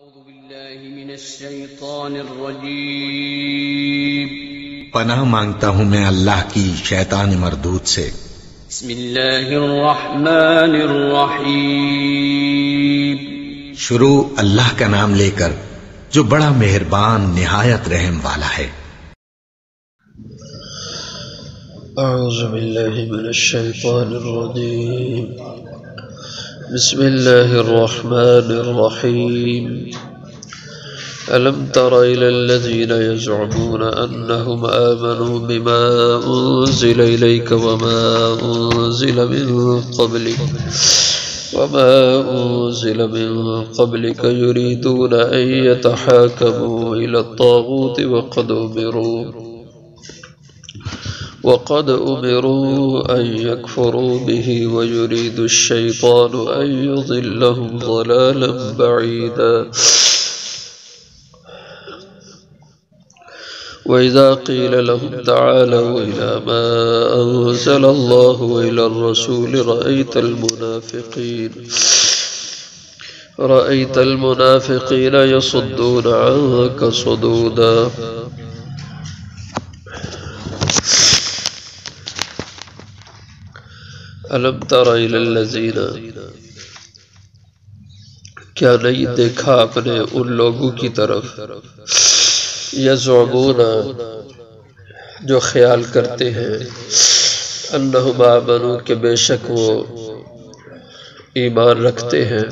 أعوذ بالله من الشيطان الرجيم پناہ مانگتا ہوں میں اللہ کی شیطان مردود سے۔ بسم الله الرحمن الرحيم شروع اللہ کا نام لے کر جو بڑا مہربان نہایت رحم والا ہے۔ اعوذ باللہ من الشیطان الرجیم بسم اللہ الرحمن الرحیم ألم تر إلى الذين يزعمون أنهم آمنوا بما أنزل إليك وما أنزل من قبلك يريدون أن يتحاكموا إلى الطاغوت وقد أمروا أن يكفروا به ويريد الشيطان أن يضلهم ضلالا بعيدا وإذا قيل لهم تعالوا إلى ما أنزل الله وإلى الرسول رأيت المنافقين يصدون عنك صدودا ألم تر إلى الذين کیا نہیں دیکھا آپ نے ان لوگوں کی طرف یزعمون جو خیال کرتے ہیں انہم آمنوا کہ بے شک وہ ایمان رکھتے ہیں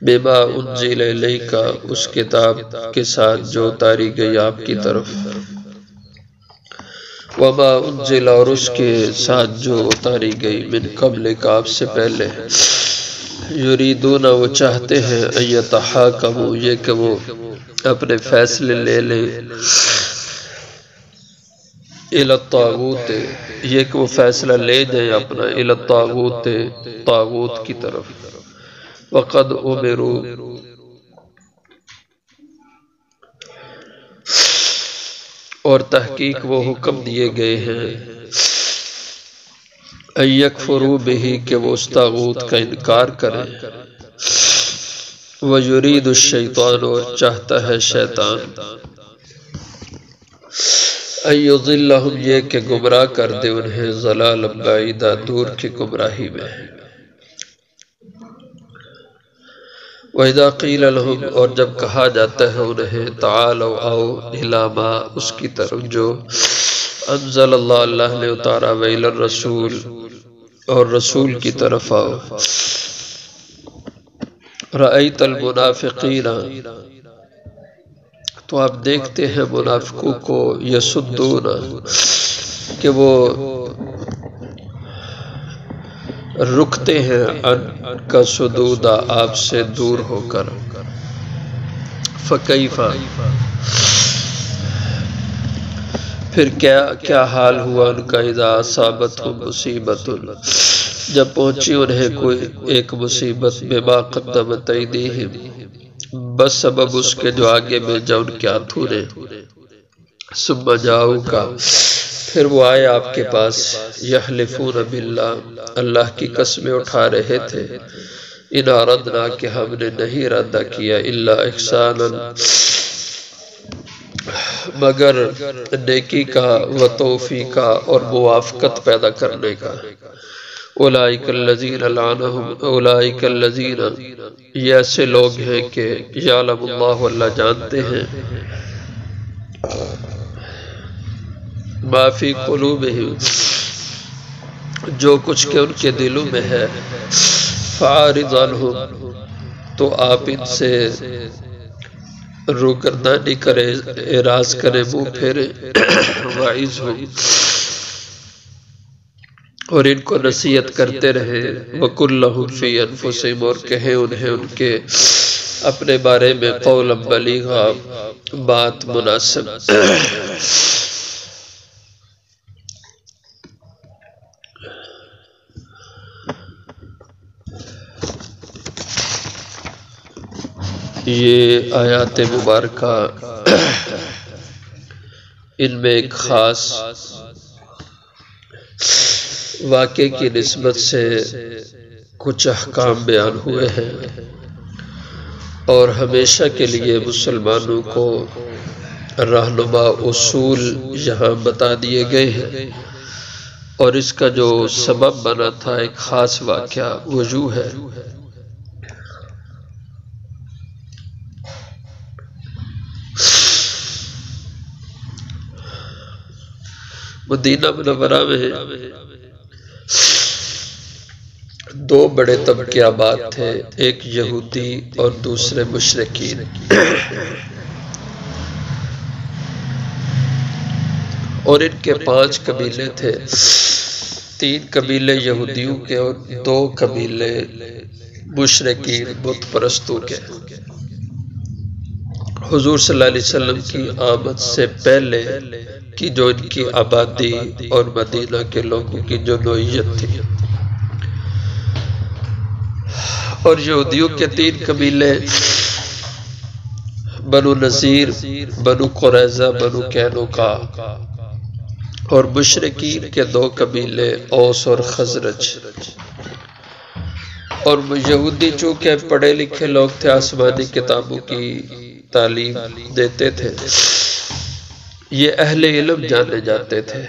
بما انزل الیک اس کتاب کے ساتھ جو اتاری گئی آپ کی طرف وما انزل اور اس کے ساتھ جو اتاری گئی من قبل آپ سے پہلے یریدون وہ چاہتے ہیں ان یتحاکموا یہ کہ وہ اپنے فیصلے لے لیں الی الطاغوت یہ کہ وہ فیصلہ لے دیں اپنا الی الطاغوت طاغوت کی طرف وقد امروا اور تحقیق وہ حکم دیے گئے ہیں ان یکفروا بہ کہ وہ اس طاغوت کا انکار کریں وَيُرِيدُ الشَّيْطَانُ اور چاہتا ہے شیطان أَن يُضِلَّهُمْ یہ کہ گمراہ کر دے انہیں ضلال بعیدہ دور کی گمراہی میں وَإِذَا قِيلَ لَهُمْ اور جب کہا جاتا ہے انہیں تعالوا آؤ إِلَى مَا اس کی طرف جو انزل اللہ نے اتارا وإِلَى الرَّسُولِ اور رسول کی طرف آؤ رأیت المنافقین تو آپ دیکھتے ہیں منافقوں کو یصدون کہ وہ رکتے ہیں ان کا صدودا آپ سے دور ہو کر فکیفا پھر کیا حال ہوا ان کا اذا اصابتهم مصیبت جب پہنچی انہیں کوئی ایک مصیبت بما قدمت ایدیہم بس سبب اس کے جو آگے بھیجا ان کے ہاتھوں نے ثم جاؤکا پھر وہ آئے آپ کے پاس یحلفون باللہ اللہ کی قسمیں اٹھا رہے تھے ان اردنا کہ ہم نے نہیں ارادہ کیا الا احسانا مگر نیکی کا و توفیقا اور موافقت پیدا کرنے کا اولئک الذین لعنہم اولئک الذین یہ ایسے لوگ ہیں کہ یعلم اللہ اللہ جانتے ہیں ما فی قلوبہم جو کچھ کہ ان کے دلوں میں ہے فاعرض عنہم تو آپ ان سے روگردانی کرے اعراض کرے منہ پھیرے وعظہم اور ان کو نصیحت کرتے رہے وَقُلْ لَهُمْ فِي أَنفُسِهِمْ اور کہیں انہیں ان کے اپنے بارے میں قولا بلیغا بات مناسب یہ آیات مبارکہ ان میں ایک خاص واقعے کی نسبت سے کچھ احکام بیان ہوئے ہیں اور ہمیشہ کے لیے مسلمانوں کو رہنما اصول یہاں بتا دیے گئے ہیں، اور اس کا جو سبب بنا تھا ایک خاص واقعہ وجوہ ہے۔ مدینہ منورہ میں دو بڑے طبقے آباد تھے، ایک یہودی اور دوسرے مشرکین، اور ان کے 5 قبیلے تھے، 3 قبیلے یہودیوں کے اور 2 قبیلے مشرکین بت پرستوں کے۔ حضور صلی اللہ علیہ وسلم کی آمد سے پہلے کی جو ان کی آبادی اور مدینہ کے لوگوں کی جو نوعیت تھی، اور یہودیوں کے 3 قبیلے بنو نذیر، بنو قریظہ، بنو قینقاع، اور مشرکین کے 2 قبیلے اوس اور خزرج۔ اور یہودی چونکہ پڑھے لکھے لوگ تھے، آسمانی کتابوں کی تعلیم دیتے تھے، یہ اہل علم جانے جاتے تھے،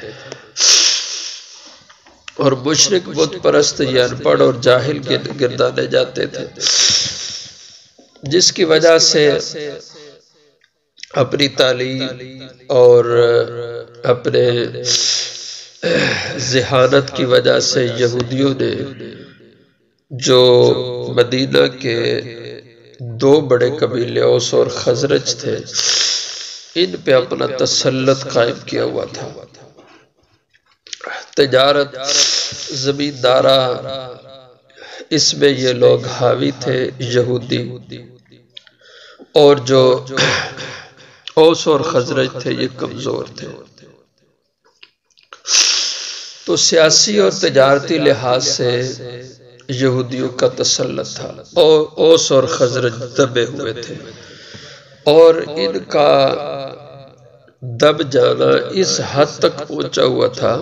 اور مشرک بت پرست یہ ان پڑھ اور جاہل گردانے جاتے تھے، جس کی وجہ سے اپنی تعلیم اور اپنے ذہانت کی وجہ سے یہودیوں نے جو مدینہ کے 2 بڑے قبیلے اوس اور خزرج تھے، ان پہ اپنا تسلط قائم کیا ہوا تھا۔ تجارت، زمیندارہ، اس میں یہ لوگ حاوی تھے، یہودی، اور جو اوس اور خزرج تھے یہ کمزور تھے۔ تو سیاسی اور تجارتی لحاظ سے یہودیوں کا تسلط تھا، اور اوس اور خزرج دبے ہوئے تھے، اور ان کا دب جانا اس حد تک پہنچا ہوا تھا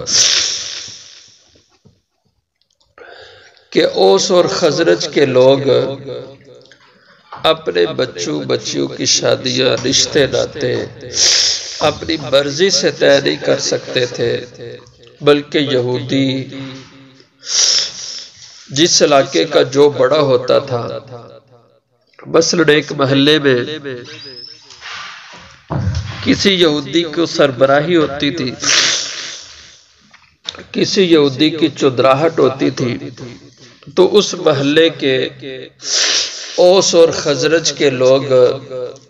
کہ اوس اور خزرج کے لوگ اپنے بچیوں کی شادیاں، رشتے ناتے اپنی مرضی سے طے نہیں کر سکتے تھے، بلکہ یہودی جس علاقے کا جو بڑا ہوتا تھا، مثلاً ایک محلے میں کسی یہودی کو سربراہی ہوتی تھی، کسی یہودی کی چودراہٹ ہوتی تھی، تو اس محلے کے اوس اور خزرج کے لوگ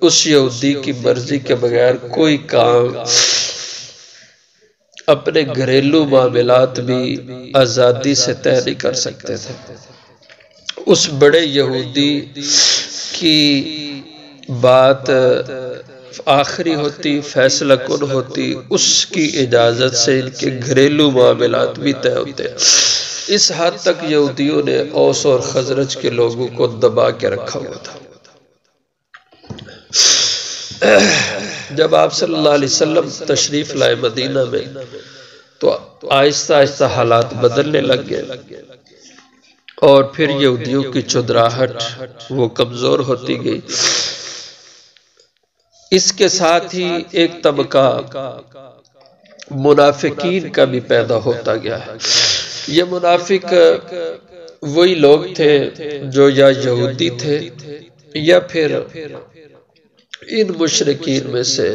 اس یہودی کی مرضی کے بغیر کوئی کام، اپنے گھریلو معاملات بھی آزادی سے طے نہیں کر سکتے تھے۔ اس بڑے یہودی کی بات آخری ہوتی، فیصلہ کن ہوتی، اس کی اجازت سے ان کے گھریلو معاملات بھی طے ہوتے۔ اس حد تک یہودیوں نے اوس اور خزرج کے لوگوں کو دبا کے رکھا ہوا تھا۔ جب آپ صلی اللہ علیہ وسلم تشریف لائے مدینہ میں، تو آہستہ آہستہ حالات بدلنے لگ گئے، اور پھر یہودیوں کی چودراہٹ وہ کمزور ہوتی گئی۔ اس کے ساتھ ہی ایک طبقہ منافقین کا بھی پیدا ہوتا گیا ہے۔ یہ منافق وہی لوگ تھے جو یا یہودی تھے یا پھر ان مشرکین میں سے،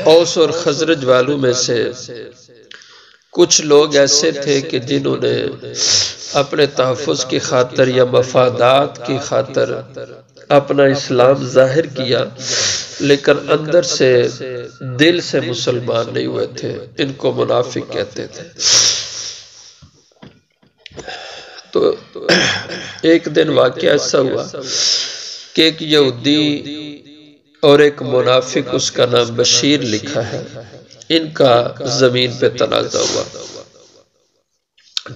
اوس اور خزرج والوں میں سے کچھ لوگ ایسے تھے کہ جنہوں نے اپنے تحفظ کی خاطر یا مفادات کی خاطر اپنا اسلام ظاہر کیا، لیکن اندر سے دل سے مسلمان نہیں ہوئے تھے، ان کو منافق کہتے تھے۔ تو ایک دن واقعہ ایسا ہوا کہ ایک یہودی اور ایک منافق، اس کا نام بشیر لکھا ہے، ان کا زمین پہ تنازع ہوا۔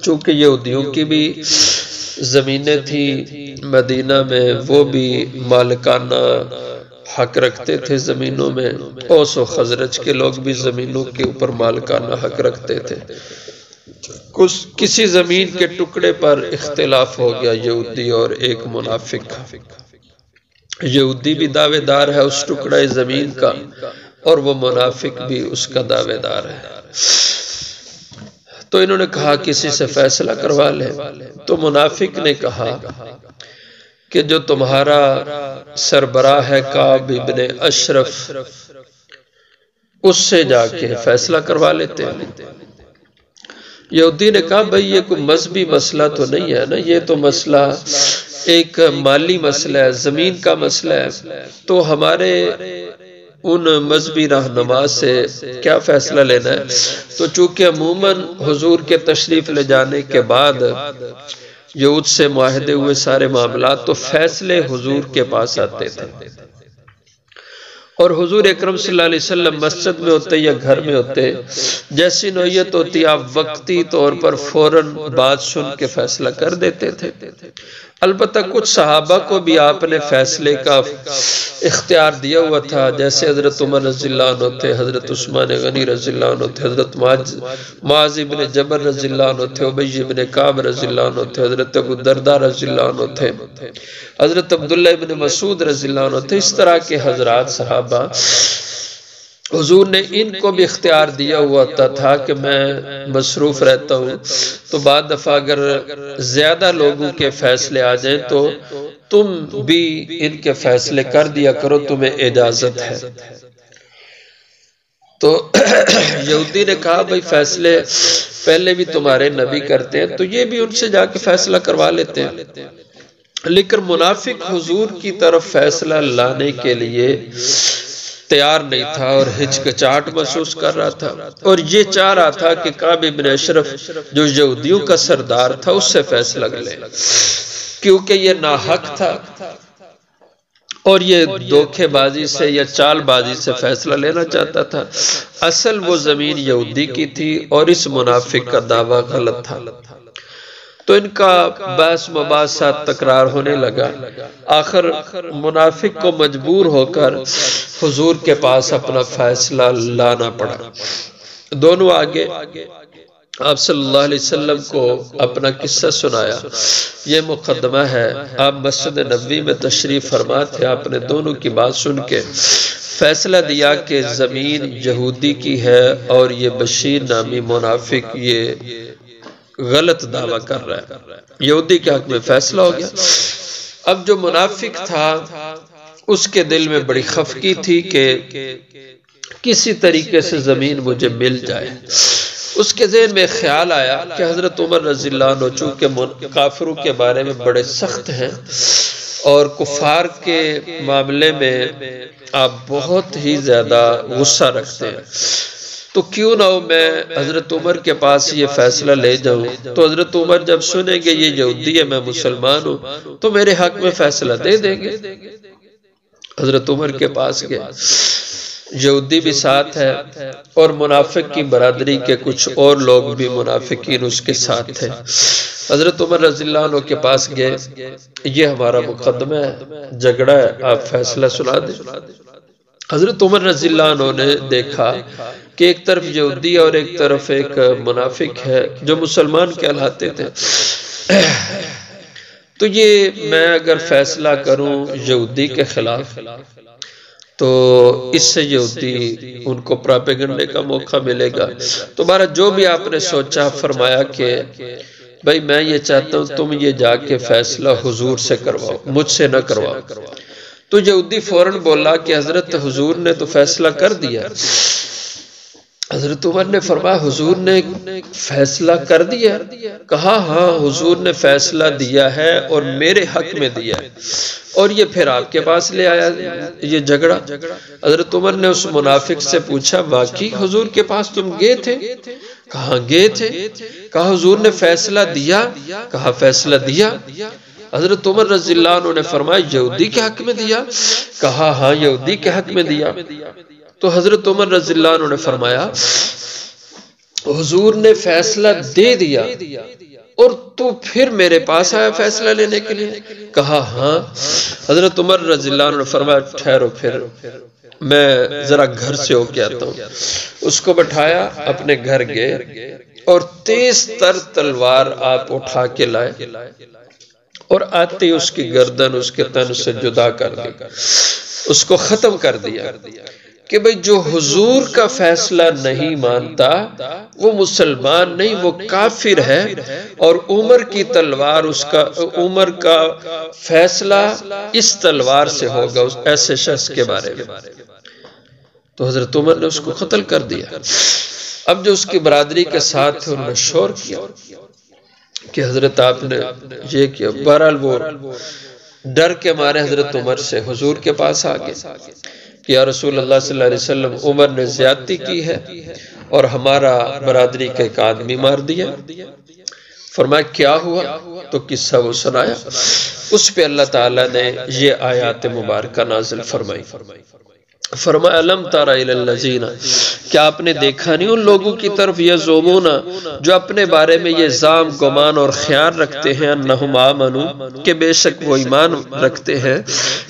چونکہ یہودیوں کی بھی زمینیں تھی مدینہ میں، وہ بھی مالکانہ حق رکھتے تھے زمینوں میں، اوس و خزرج کے لوگ بھی زمینوں کے اوپر مالکانہ حق رکھتے تھے۔ کسی زمین کے ٹکڑے پر اختلاف ہو گیا یہودی اور ایک منافق کا، یہودی بھی دعوے دار ہے اس ٹکڑے زمین کا، اور وہ منافق بھی اس کا دعوے دار ہے۔ تو انہوں نے کہا کسی سے فیصلہ کروا لے، تو منافق نے کہا کہ جو تمہارا سربراہ ہے کعب ابن اشرف، اس سے جا کے فیصلہ کروا لیتے ہیں۔ یہودی نے کہا بھئی یہ کوئی مذہبی مسئلہ تو نہیں ہے نا، یہ تو مسئلہ ایک مالی مسئلہ ہے، زمین کا مسئلہ ہے، تو ہمارے ان مذہبی رہنما سے کیا فیصلہ لینا ہے؟ تو چونکہ عموماً حضور کے تشریف لے جانے کے بعد یہود سے معاہدے ہوئے سارے معاملات، تو فیصلے حضور کے پاس آتے تھے، اور حضور اکرم صلی اللہ علیہ وسلم مسجد میں ہوتے یا گھر میں ہوتے، جیسی نوعیت ہوتی آپ وقتی طور پر فوراً بات سن کے فیصلہ کر دیتے تھے۔ البتہ کچھ صحابہ کو بھی آپ نے فیصلے کا اختیار دیا ہوا تھا، جیسے حضرت عمر رضی اللہ عنہ تھے، حضرت عثمان غنی رضی اللہ عنہ تھے، حضرت معاذ بن جبل رضی اللہ عنہ تھے، ابی بن کعب رضی اللہ عنہ تھے، حضرت ابو درداء رضی اللہ عنہ تھے، حضرت عبداللہ بن مسعود رضی اللہ عنہ تھے۔ اس طرح کے حضرات صحابہ، حضور نے ان کو بھی اختیار دیا ہوا تھا کہ میں مصروف رہتا ہوں، تو بعد دفعہ اگر زیادہ لوگوں کے فیصلے آ جائیں تو تم بھی ان کے فیصلے کر دیا کرو، تمہیں اجازت ہے۔ تو یہودی نے کہا بھئی فیصلے پہلے بھی تمہارے نبی کرتے ہیں، تو یہ بھی ان سے جا کے فیصلہ کروا لیتے ہیں۔ لیکن منافق حضور کی طرف فیصلہ لانے کے لیے تیار نہیں تھا اور ہچکچاہٹ محسوس کر رہا تھا، اور یہ چاہ رہا تھا کہ کعب ابن اشرف جو یہودیوں کا سردار تھا اس سے فیصلہ لے، کیونکہ یہ ناحق تھا اور یہ دھوکے بازی سے یا چال بازی سے فیصلہ لینا چاہتا تھا۔ اصل وہ زمین یہودی کی تھی اور اس منافق کا دعویٰ غلط تھا۔ تو ان کا بحث مباحثات تکرار ہونے لگا، آخر منافق کو مجبور ہو کر حضور کے پاس اپنا فیصلہ لانا پڑا۔ دونوں آگے آپ صلی اللہ علیہ وسلم کو اپنا قصہ سنایا۔ یہ مقدمہ ہے، آپ مسجد نبوی میں تشریف فرما تھے، آپ نے دونوں کی بات سن کے فیصلہ دیا کہ زمین یہودی کی ہے اور یہ بشیر نامی منافق یہ غلط دعویٰ کر رہا ہے۔ یہودی کے حق میں فیصلہ ہو گیا۔ اب جو منافق تھا اس کے دل میں بڑی خفگی تھی کہ کسی طریقے سے زمین مجھے مل جائے۔ اس کے ذہن میں خیال آیا کہ حضرت عمر رضی اللہ عنہ چونکہ کافروں کے بارے میں بڑے سخت ہیں اور کفار کے معاملے میں آپ بہت ہی زیادہ غصہ رکھتے ہیں، تو کیوں نہ ہو میں حضرت عمر کے پاس یہ فیصلہ لے جاؤں، تو حضرت عمر جب سنیں گے یہ یہودی ہے میں مسلمان ہوں تو میرے حق میں فیصلہ دے دیں گے۔ حضرت عمر کے پاس گئے، یہودی بھی ساتھ ہے اور منافق کی برادری کے کچھ اور لوگ بھی منافقین اس کے ساتھ تھے۔ حضرت عمر رضی اللہ عنہ کے پاس گئے، یہ ہمارا مقدمہ ہے، جھگڑا ہے، آپ فیصلہ سنا دیں۔ حضرت عمر رضی اللہ عنہ نے دیکھا کہ ایک طرف یہودی اور ایک طرف ایک منافق ہے جو مسلمان کہلاتے تھے، تو یہ میں اگر فیصلہ کروں یہودی کے خلاف تو اس سے یہودی ان کو پراپیگنڈے کا موقع ملے گا۔ تو بارہ جو بھی آپ نے سوچا، فرمایا کہ بھائی میں یہ چاہتا ہوں تم یہ جا کے فیصلہ حضور سے کرواؤ، مجھ سے نہ کرواؤ۔ تو یہودی فوراً بولا کہ حضرت حضور نے تو فیصلہ کر دیا۔ حضرت عمر نے فرمایا حضور نے فیصلہ کر دیا؟ کہا ہاں حضور نے فیصلہ دیا ہے اور میرے حق میں دیا ہے، اور یہ پھر آپ کے پاس لے آیا یہ جھگڑا۔ حضرت عمر نے اس منافق سے پوچھا واقعی حضور کے پاس تم گئے تھے؟ کہاں گئے تھے؟ کہا حضور نے فیصلہ دیا؟ کہا فیصلہ دیا۔ حضرت عمر رضی اللہ عنہ نے فرمایا یہودی کے حق میں دیا؟ کہا ہاں یہودی کے حق میں دیا۔ تو حضرت عمر رضی اللہ عنہ نے فرمایا حضور نے فیصلہ دے دیا اور تو پھر میرے پاس آیا فیصلہ لینے کے لیے؟ کہا ہاں۔ حضرت عمر رضی اللہ عنہ نے فرمایا ٹھہرو پھر میں ذرا گھر سے ہو کے آتا ہوں۔ اس کو بٹھایا، اپنے گھر گئے اور تیز تر تلوار آپ اٹھا کے لائے اور آتے ہی اس کی گردن اس کے تن سے جدا کر دی، اس کو ختم کر دیا کہ بھئی جو حضور کا فیصلہ نہیں مانتا وہ مسلمان نہیں، وہ کافر ہے، اور عمر کی تلوار عمر کا فیصلہ اس تلوار سے ہوگا اس ایسے شخص کے بارے میں۔ تو حضرت عمر نے اس کو قتل کر دیا۔ اب جو اس کی برادری کے ساتھ تھے انہوں نے شور کیا کہ حضرت آپ نے یہ کیا۔ بہرحال وہ ڈر کے مارے حضرت عمر سے حضور کے پاس آگے کہ یا رسول اللہ صلی اللہ علیہ وسلم، عمر نے زیادتی کی ہے اور ہمارا برادری کا ایک آدمی مار دیا۔ فرمایا کیا ہوا؟ تو قصہ وہ سنایا۔ اس پہ اللہ تعالیٰ نے یہ آیات مبارکہ نازل فرمائی۔ فرمایا الم تر الی الذین، کیا آپ نے دیکھا نہیں ان لوگوں کی طرف یزعمون، جو اپنے بارے میں یہ ظام گمان اور خیال رکھتے ہیں انہم آمنوا، کہ بے شک وہ ایمان رکھتے ہیں،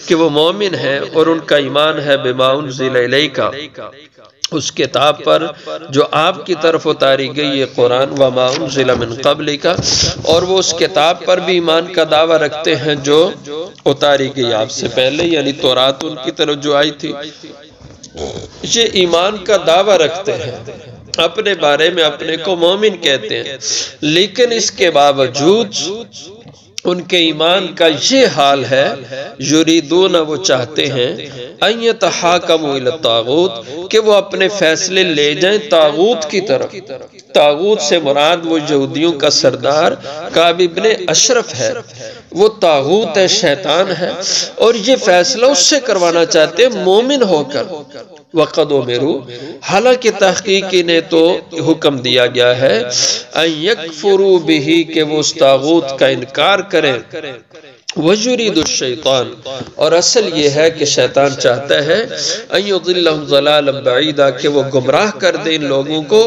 کہ وہ مومن ہیں اور ان کا ایمان ہے بما انزل الیک، اس کتاب پر جو آپ کی طرف اتاری گئی یہ قرآن، وما انزل من قبلک، اور وہ اس کتاب پر بھی ایمان کا دعویٰ رکھتے ہیں جو اتاری گئی آپ سے پہلے، یعنی تورات ان کی طرف جو آئی تھی۔ یہ ایمان کا دعویٰ رکھتے ہیں، اپنے بارے میں اپنے کو مومن کہتے ہیں، لیکن اس کے باوجود ان کے ایمان کا یہ حال ہے، یریدون، وہ چاہتے ہیں، ان یتحاکموا الی الطاغوت، کہ وہ اپنے فیصلے لے جائیں طاغوت کی طرف۔ طاغوت سے مراد وہ یہودیوں کا سردار کعب ابن اشرف ہے، وہ طاغوت ہے، شیطان ہے، اور یہ فیصلہ اس سے کروانا چاہتے ہیں مومن ہو کر۔ وقد امروا، حالانکہ تحقیق انہیں تو حکم دیا گیا ہے، ان یکفروا بہ، کہ وہ اس طاغوت کا انکار کریں۔ وَيُرِيدُ الشَّيْطَانُ، اور اصل یہ ہے کہ شیطان چاہتا ہے، ان یضلهم ضلالا بعیدا، کہ وہ گمراہ کر دے ان لوگوں کو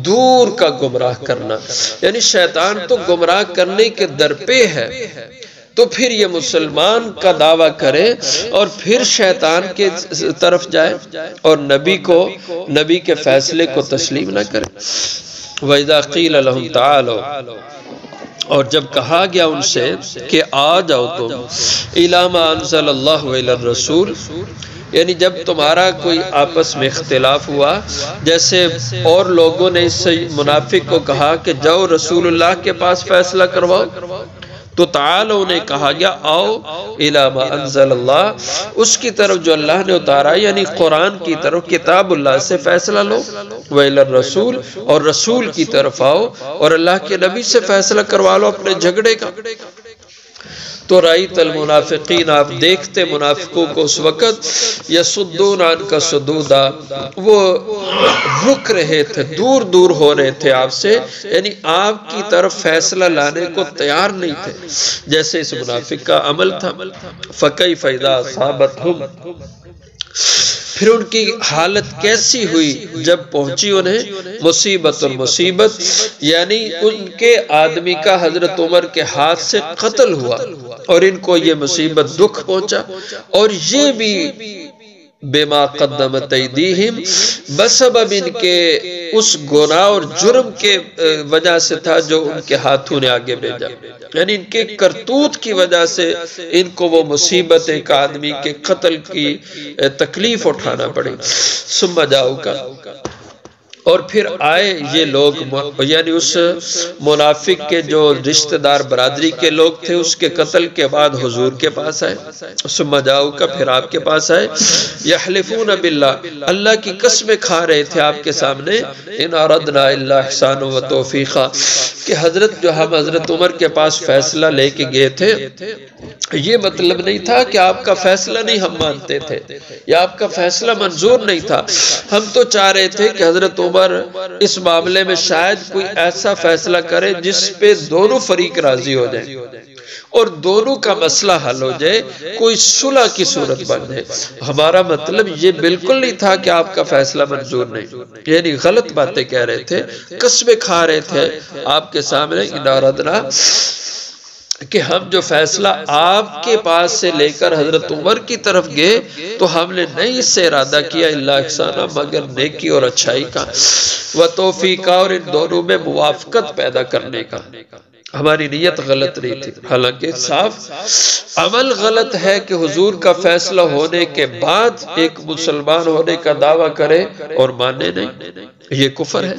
دور کا گمراہ کرنا، یعنی شیطان تو گمراہ کرنے کے درپے ہے، تو پھر یہ مسلمان کا دعویٰ کرے اور پھر شیطان کے طرف جائے اور نبی کے فیصلے کو تسلیم نہ کرے۔ وَإِذَا قِيلَ لَهُمْ تَعَالَوْا، اور جب کہا گیا ان سے کہ آ جاؤ تم اِلَىٰ مَا أَنزَلَ اللَّهُ إِلَى الرَّسُولِ، یعنی جب تمہارا کوئی آپس میں اختلاف ہوا، جیسے اور لوگوں نے اس منافق کو کہا کہ جاؤ رسول اللہ کے پاس فیصلہ کرواؤ، تو تعالوا انہیں کہا گیا آؤ اِلَىٰ مَا أَنزَلَ اللَّهُ، اس کی طرف جو اللہ نے اتارا، یعنی قرآن کی طرف، کتاب اللہ سے فیصلہ لو، وَإِلَى الرَّسُولِ، اور رسول کی طرف آؤ اور اللہ کے نبی سے فیصلہ کروا لو اپنے جھگڑے کا۔ تو رأیت المنافقین، آپ دیکھتے منافقوں کو اس وقت، یصدون عنک صدودا، وہ رک رہے تھے، دور دور ہو رہے تھے آپ سے، یعنی آپ کی طرف فیصلہ لانے کو تیار نہیں تھے، جیسے اس منافق کا عمل تھا۔ فَكَيْفَ إِذَا أَصَابَتْهُمْ، پھر ان کی حالت کیسی ہوئی جب پہنچی انہیں مصیبت، یعنی ان کے آدمی کا حضرت عمر کے ہاتھ سے قتل ہوا اور ان کو یہ مصیبت دکھ پہنچا، اور یہ بھی بما قدمت ایدیہم، بسبب ان کے اس گناہ اور جرم کے وجہ سے تھا جو ان کے ہاتھوں نے آگے بھیجا، یعنی ان کے کرتوت کی وجہ سے ان کو وہ مصیبت ایک آدمی کے قتل کی تکلیف اٹھانا پڑی۔ ثم جاؤک، اور پھر آئے یہ لوگ، یعنی اس منافق کے جو رشتہ دار برادری کے لوگ تھے، اس کے قتل کے بعد حضور کے پاس آئے۔ ثم جاؤک، پھر آپ کے پاس آئے، یحلفون باللہ، اللہ کی قسمیں کھا رہے تھے آپ کے سامنے، ان اردنا الا احسانا و توفیقا، کہ جو ہم حضرت عمر کے پاس فیصلہ لے کے گئے تھے، یہ مطلب نہیں تھا کہ آپ کا فیصلہ نہیں ہم مانتے تھے یا آپ کا فیصلہ منظور نہیں تھا، ہم تو چاہ رہے تھے کہ حضرت عمر اس معاملے میں شاید کوئی ایسا فیصلہ کرے جس پہ دونوں فریق راضی ہو جائیں اور دونوں کا مسئلہ حل ہو جائے، کوئی صلح کی صورت بن جائے۔ ہمارا مطلب یہ بالکل نہیں تھا کہ آپ کا فیصلہ منظور نہیں، یعنی غلط باتیں کہہ رہے تھے، قسمیں کھا رہے تھے آپ کے سامنے، ان اردنا، کہ ہم جو فیصلہ آپ کے پاس سے لے کر حضرت عمر کی طرف گئے تو ہم نے نہیں اس سے ارادہ کیا الا احسانا، مگر نیکی اور اچھائی کا، و توفیقا، اور ان دونوں میں موافقت پیدا کرنے کا۔ ہماری نیت غلط نہیں تھی، حالانکہ صاف عمل غلط ہے کہ حضور کا فیصلہ ہونے کے بعد ایک مسلمان ہونے کا دعویٰ کرے اور مانے نہیں، یہ کفر ہے۔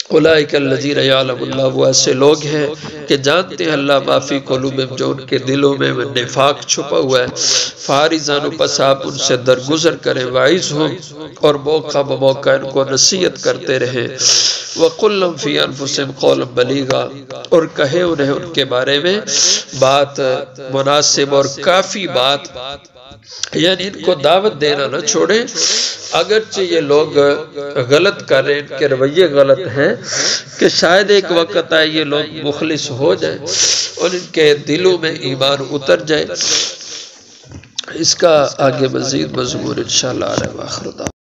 اولئک الذین یعلم اللہ، وہ ایسے لوگ ہیں کہ جانتے ہیں اللہ ما فی قلوبہم، جو ان کے دلوں میں نفاق چھپا ہوا ہے۔ فارزان، پس آپ ان سے درگزر کریں، وعظہم، اور موقع بموقع ان کو نصیحت کرتے رہیں۔ وقل لهم فی انفسہم قولا بلیغا، اور کہے انہیں ان کے بارے میں بات مناسب اور کافی بات، یعنی ان کو دعوت دینا نہ چھوڑیں، اگرچہ یہ لوگ غلط کر رہے ہیں، ان کے رویے غلط ہیں، کہ شاید ایک وقت آئے یہ لوگ مخلص ہو جائیں اور ان کے دلوں میں ایمان اتر جائے۔ اس کا آگے مزید مضمون انشاءاللہ آ رہا ہے۔